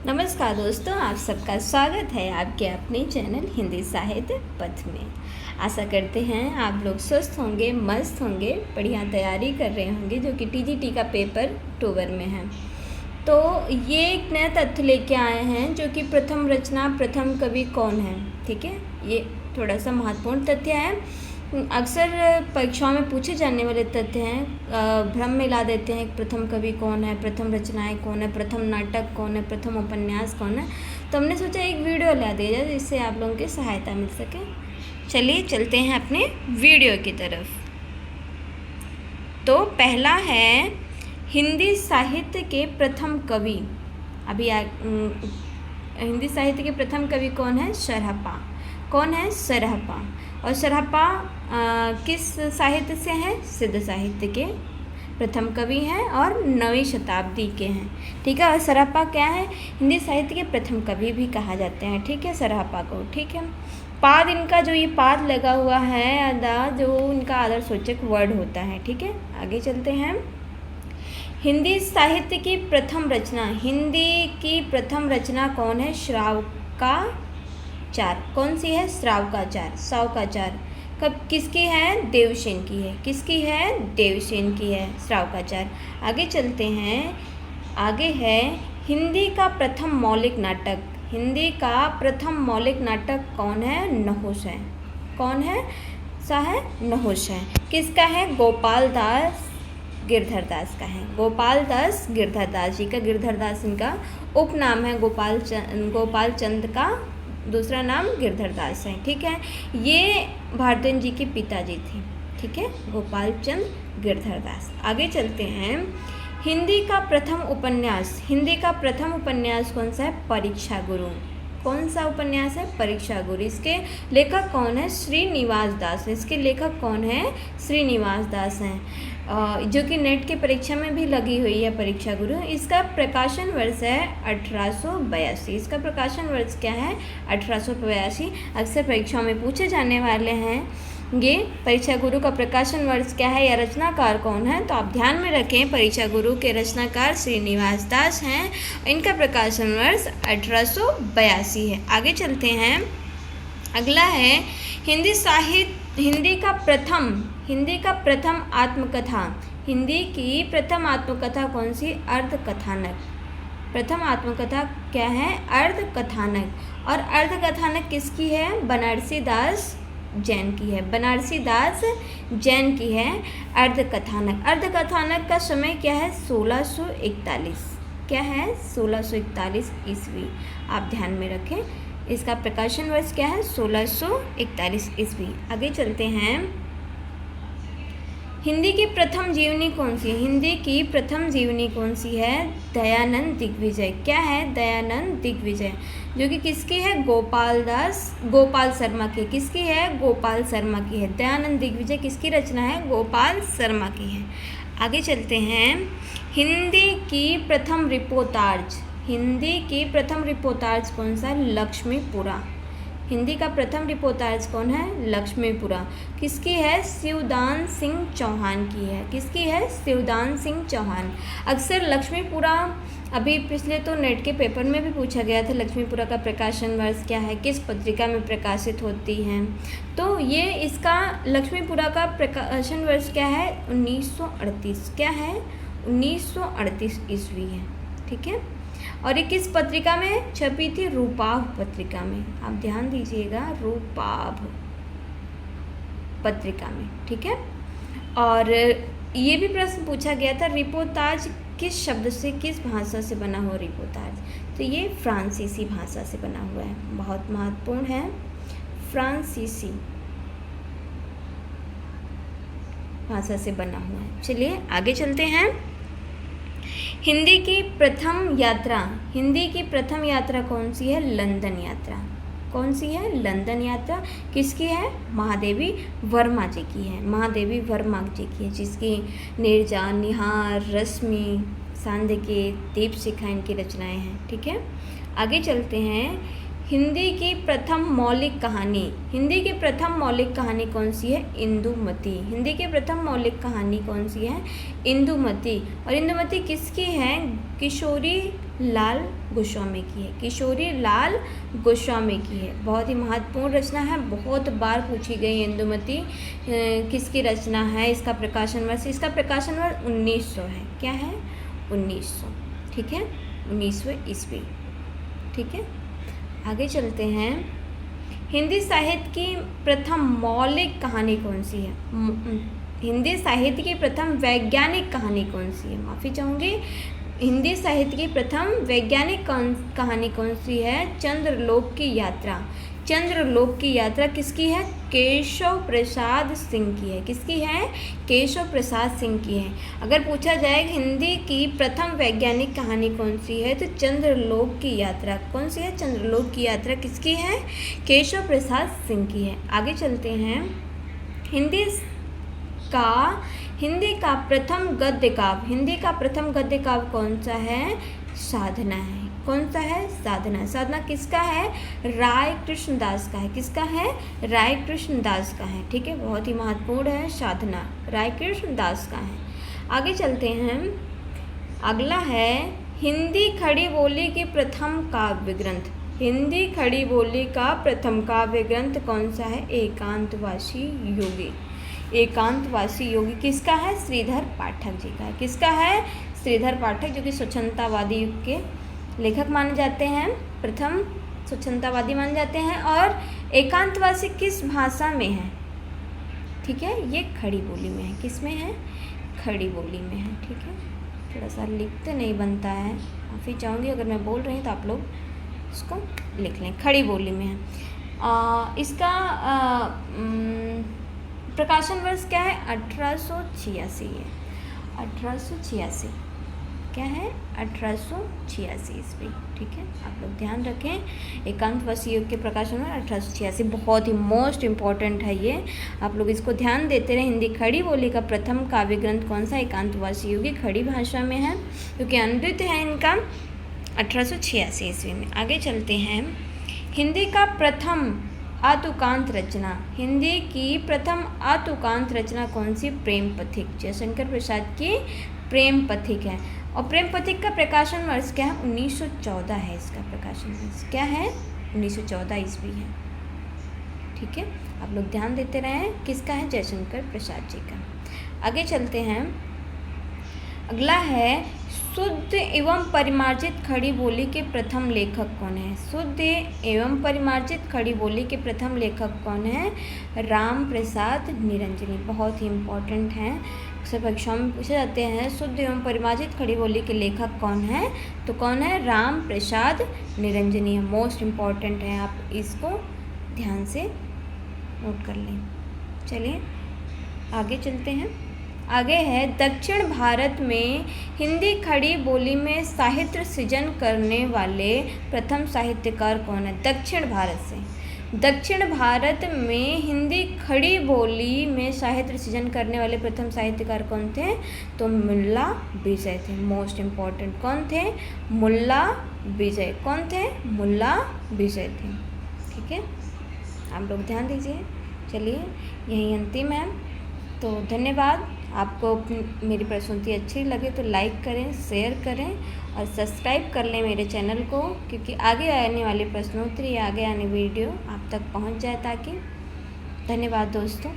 नमस्कार दोस्तों, आप सबका स्वागत है आपके अपने चैनल हिंदी साहित्य पथ में। आशा करते हैं आप लोग स्वस्थ होंगे, मस्त होंगे, बढ़िया तैयारी कर रहे होंगे जो कि टीजीटी का पेपर अक्टूबर में है। तो ये एक नया तथ्य लेके आए हैं जो कि प्रथम रचना प्रथम कवि कौन है। ठीक है, ये थोड़ा सा महत्वपूर्ण तथ्य है। अक्सर परीक्षाओं में पूछे जाने वाले तथ्य हैं, भ्रम में ला देते हैं प्रथम कवि कौन है, प्रथम रचनाएं कौन है, प्रथम नाटक कौन है, प्रथम उपन्यास कौन है। तो हमने सोचा एक वीडियो ला दिया जाए जिससे आप लोगों की सहायता मिल सके। चलिए चलते हैं अपने वीडियो की तरफ। तो पहला है हिंदी साहित्य के प्रथम कवि। हिंदी साहित्य के प्रथम कवि कौन है? सरहप्पा। कौन है? सरहप्पा। और सरहप्पा किस साहित्य से हैं? सिद्ध साहित्य के प्रथम कवि हैं और 9वीं शताब्दी के हैं। ठीक है, और सरहप्पा क्या है? हिंदी साहित्य के प्रथम कवि भी कहा जाते हैं। ठीक है, सरहप्पा को। ठीक है, पाद इनका जो ये पाद लगा हुआ है अदा, जो इनका आदर्शवाचक वर्ड होता है। ठीक है, आगे चलते हैं। हिंदी साहित्य की प्रथम रचना, हिंदी की प्रथम रचना कौन है? श्रावकाचार। कौन सी है? श्रावकाचार। श्रावकाचार कब किसकी है? देवसेन की है। किसकी है? देवसेन की है श्रावकाचार। आगे चलते हैं। आगे है हिंदी का प्रथम मौलिक नाटक। हिंदी का प्रथम मौलिक नाटक कौन है? नहुष है। कौन है? सा है नहुष है। किसका है? गोपाल दास गिरधर दास का है। गोपाल दास गिरधर दास जी का, गिरधर दास इनका उपनाम है। गोपाल चंद का दूसरा नाम गिरधर दास है। ठीक है, ये भारतेंद्र जी के पिताजी थे। ठीक है, गोपाल चंद गिरधर दास। आगे चलते हैं। हिंदी का प्रथम उपन्यास, हिंदी का प्रथम उपन्यास कौन सा है? परीक्षा गुरु। कौन सा उपन्यास है? परीक्षा गुरु। इसके लेखक कौन है? श्रीनिवास दास। इसके लेखक कौन है? श्रीनिवास दास हैं, जो कि नेट की परीक्षा में भी लगी हुई है परीक्षा गुरु। इसका प्रकाशन वर्ष है 1882। इसका प्रकाशन वर्ष क्या है? 1882। अक्सर परीक्षाओं में पूछे जाने वाले हैं ये परीक्षा गुरु का प्रकाशन वर्ष क्या है या रचनाकार कौन है। तो आप ध्यान में रखें, परीक्षा गुरु के रचनाकार श्रीनिवास दास हैं। इनका प्रकाशन वर्ष 1882 है। आगे चलते हैं। अगला है हिंदी का प्रथम आत्मकथा। हिंदी की प्रथम आत्मकथा कौन सी? अर्धकथानक। प्रथम आत्मकथा क्या है? अर्धकथानक। और अर्धकथानक किसकी है? बनारसी दास जैन की है। बनारसी दास जैन की है अर्धकथानक। अर्धकथानक का समय क्या है? 1641। क्या है? 1641 ईस्वी। आप ध्यान में रखें, इसका प्रकाशन वर्ष क्या है? 1641 ईस्वी। आगे चलते हैं। हिंदी की प्रथम जीवनी कौन सी है? हिंदी की प्रथम जीवनी कौन सी है? दयानंद दिग्विजय। क्या है? दयानंद दिग्विजय, जो कि किसकी है? गोपाल शर्मा की। किसकी है? गोपाल शर्मा की है। दयानंद दिग्विजय किसकी रचना है? गोपाल शर्मा की है। आगे चलते हैं। हिंदी की प्रथम रिपोर्टाज, हिंदी की प्रथम रिपोर्टाज कौन सा? लक्ष्मीपुरा। हिंदी का प्रथम रिपोर्टाज कौन है? लक्ष्मीपुरा। किसकी है? शिवदान सिंह चौहान की है। किसकी है? शिवदान सिंह चौहान। अक्सर लक्ष्मीपुरा अभी पिछले तो नेट के पेपर में भी पूछा गया था, लक्ष्मीपुरा का प्रकाशन वर्ष क्या है, किस पत्रिका में प्रकाशित होती हैं। तो ये इसका लक्ष्मीपुरा का प्रकाशन वर्ष क्या है? 1938। क्या है? 1938 ईस्वी है। ठीक है, और ये किस पत्रिका में छपी थी? रूपाभ पत्रिका में। आप ध्यान दीजिएगा, रूपाभ पत्रिका में। ठीक है, और ये भी प्रश्न पूछा गया था, रिपोर्टाज किस शब्द से, किस भाषा से बना हुआ रिपोर्टाज? तो ये फ्रांसीसी भाषा से बना हुआ है। बहुत महत्वपूर्ण है, फ्रांसीसी भाषा से बना हुआ है। चलिए आगे चलते हैं। हिंदी की प्रथम यात्रा, हिंदी की प्रथम यात्रा कौन सी है? लंदन यात्रा। कौन सी है? लंदन यात्रा। किसकी है? महादेवी वर्मा जी की है। महादेवी वर्मा जी की है, जिसकी नीरजा, निहार, रश्मि, सांदके, दीपशिखा इनकी रचनाएं हैं। ठीक है, आगे चलते हैं। हिंदी की प्रथम मौलिक कहानी, हिंदी की प्रथम मौलिक कहानी कौन सी है? इंदुमती। हिंदी की प्रथम मौलिक कहानी कौन सी है? इंदुमती। और इंदुमती किसकी है? किशोरी लाल गोस्वामी की है, किशोरी लाल गोस्वामी की है। बहुत ही महत्वपूर्ण रचना है, बहुत बार पूछी गई इंदुमती किसकी रचना है। इसका प्रकाशन वर्ष 1900 है। क्या है? 1900। ठीक है, 1900 ईस्वी। ठीक है, आगे चलते हैं। हिंदी साहित्य की प्रथम मौलिक कहानी कौन सी है? हिंदी साहित्य की प्रथम वैज्ञानिक कहानी कौन सी है? माफ़ी चाहूँगी, हिंदी साहित्य की प्रथम वैज्ञानिक कहानी कौन सी है? चंद्रलोक की यात्रा। चंद्रलोक की यात्रा किसकी है? केशव प्रसाद सिंह की है। किसकी है? केशव प्रसाद सिंह की है। अगर पूछा जाए हिंदी की प्रथम वैज्ञानिक कहानी कौन सी है, तो चंद्रलोक की यात्रा। कौन सी है? चंद्रलोक की यात्रा किसकी है? केशव प्रसाद सिंह की है। आगे चलते हैं। हिंदी का प्रथम गद्य काव्य। हिंदी का प्रथम गद्य काव्य कौन सा है? साधना है। कौन सा है? साधना। साधना किसका है? राय कृष्णदास का है। किसका है? राय कृष्णदास का है। ठीक है, बहुत ही महत्वपूर्ण है साधना, राय कृष्णदास का है। आगे चलते हैं। अगला है हिंदी खड़ी बोली की प्रथम काव्य ग्रंथ। हिंदी खड़ी बोली का प्रथम काव्य ग्रंथ कौन सा है? एकांतवासी योगी। एकांतवासी योगी किसका है? श्रीधर पाठक जी का है। किसका है? श्रीधर पाठक, जो कि स्वच्छंदतावादी युग के लेखक माने जाते हैं, प्रथम स्वच्छंदतावादी माने जाते हैं। और एकांतवासी किस भाषा में है? ठीक है, ये खड़ी बोली में है। किस में है? खड़ी बोली में है। ठीक है, थोड़ा सा लिखते नहीं बनता है, माफ़ी चाहूँगी अगर मैं बोल रही हूँ तो आप लोग इसको लिख लें। खड़ी बोली में है। इसका प्रकाशन वर्ष क्या है? 1886 है। 1886 क्या है? 1886 ईस्वी। ठीक है, आप लोग ध्यान रखें। एकांतवासी युग के प्रकाशन में 1886 बहुत ही मोस्ट इम्पॉर्टेंट है ये, आप लोग इसको ध्यान देते रहे। हिंदी खड़ी बोली का प्रथम काव्य ग्रंथ कौन सा? एकांतवासी युग, खड़ी भाषा में है, क्योंकि अनृत है इनका 1886 ईस्वी में। आगे चलते हैं। हिंदी का प्रथम आतुकांत रचना। हिंदी की प्रथम आतुकांत रचना कौन सी? प्रेम पथिक। जयशंकर प्रसाद की प्रेम पथिक है। और प्रेम पथिक का प्रकाशन वर्ष क्या है? 1914 है। इसका प्रकाशन वर्ष क्या है? 1914 ईस्वी है। ठीक है, आप लोग ध्यान देते रहें। किसका है? जयशंकर प्रसाद जी का। आगे चलते हैं। अगला है शुद्ध एवं परिमार्जित खड़ी बोली के प्रथम लेखक कौन है? शुद्ध एवं परिमार्जित खड़ी बोली के प्रथम लेखक कौन है? राम प्रसाद निरंजनी। बहुत ही इम्पोर्टेंट हैं, अक्सर परीक्षाओं में पूछे जाते हैं। शुद्ध एवं परिमार्जित खड़ी बोली के लेखक कौन है? तो कौन है? राम प्रसाद निरंजनी है। मोस्ट इम्पॉर्टेंट है, आप इसको ध्यान से नोट कर लें। चलिए आगे चलते हैं। आगे है दक्षिण भारत में हिंदी खड़ी बोली में साहित्य सृजन करने वाले प्रथम साहित्यकार कौन है? दक्षिण भारत से। दक्षिण भारत में हिंदी खड़ी बोली में साहित्य सृजन करने वाले प्रथम साहित्यकार कौन थे? तो मुल्ला विजय थे। मोस्ट इम्पॉर्टेंट कौन थे? मुल्ला विजय। कौन थे? मुल्ला विजय थे। ठीक है, आप लोग ध्यान दीजिए। चलिए यही अंतिम है, तो धन्यवाद। आपको मेरी प्रस्तुति अच्छी लगे तो लाइक करें, शेयर करें और सब्सक्राइब कर लें मेरे चैनल को, क्योंकि आगे आने वाली प्रश्नोत्तरी या आगे आने वीडियो आप तक पहुंच जाए ताकि। धन्यवाद दोस्तों।